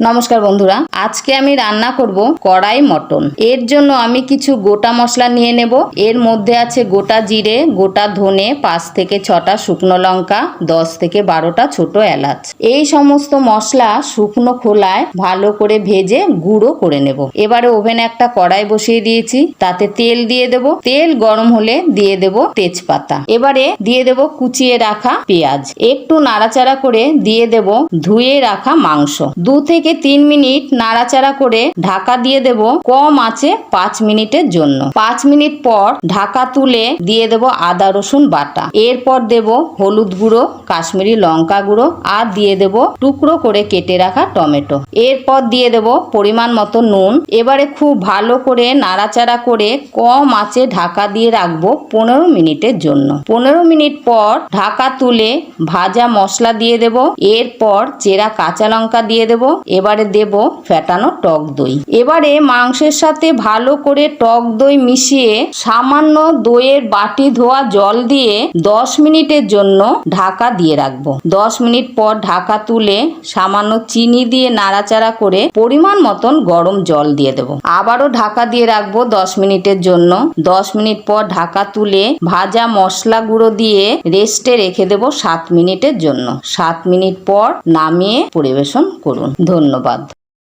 নমস্কার বন্ধুরা, আজকে আমি রান্না করব কড়াই মটন। এর জন্য আমি কিছু গোটা মশলা নিয়ে নেব। এর মধ্যে আছে গোটা জিরে, গোটা ধনে, 5 থেকে 6টা শুকনো লঙ্কা, 10 থেকে 12টা ছোট এলাচ। এই সমস্ত মশলা শুকনো খোলায় ভালো করে ভেজে গুঁড়ো করে নেব। এবারে ওভেনে একটা কড়াই বসিয়ে দিয়েছি, তাতে তেল দিয়ে দেব। তেল গরম হলে দিয়ে দেব তেজপাতা। এবারে দিয়ে দেব কুচিয়ে রাখা পেঁয়াজ। একটু নাড়াচাড়া করে দিয়ে দেব ধুয়ে রাখা মাংস। 2 থেকে 3 মিনিট নাড়াচাড়া করে ঢাকা দিয়ে দেব কম আঁচে 5 মিনিটের জন্য। 5 মিনিট পর ঢাকা তুলে দিয়ে দেব আদা রসুন বাটা। এরপর দেব হলুদ গুঁড়ো, কাশ্মীরি লঙ্কা গুঁড়ো আর দিয়ে দেব টুকরো করে কেটে রাখা টমেটো। এরপর দিয়ে দেব পরিমাণ মতো নুন। এবারে খুব ভালো করে নাড়াচাড়া করে কম আঁচে ঢাকা দিয়ে রাখবো 15 মিনিটের জন্য। 15 মিনিট পর ঢাকা তুলে ভাজা মশলা দিয়ে দেব। এরপর চেরা কাঁচা লঙ্কা দিয়ে দেব। এবারে দেব ফেটানো টক দই। এবারে মাংসের সাথে ভালো করে টক দই মিশিয়ে সামান্য দইয়ের বাটি ধোয়া জল দিয়ে 10 মিনিটের জন্য ঢাকা দিয়ে রাখবো। 10 মিনিট পর ঢাকা তুলে সামান্য চিনি দিয়ে নাড়াচাড়া করে পরিমাণ মতন গরম জল দিয়ে দেব। আবারও ঢাকা দিয়ে রাখবো 10 মিনিটের জন্য। 10 মিনিট পর ঢাকা তুলে ভাজা মশলা গুঁড়ো দিয়ে রেস্টে রেখে দেব 7 মিনিটের জন্য। 7 মিনিট পর নামিয়ে পরিবেশন করুন। ধন্যবাদ।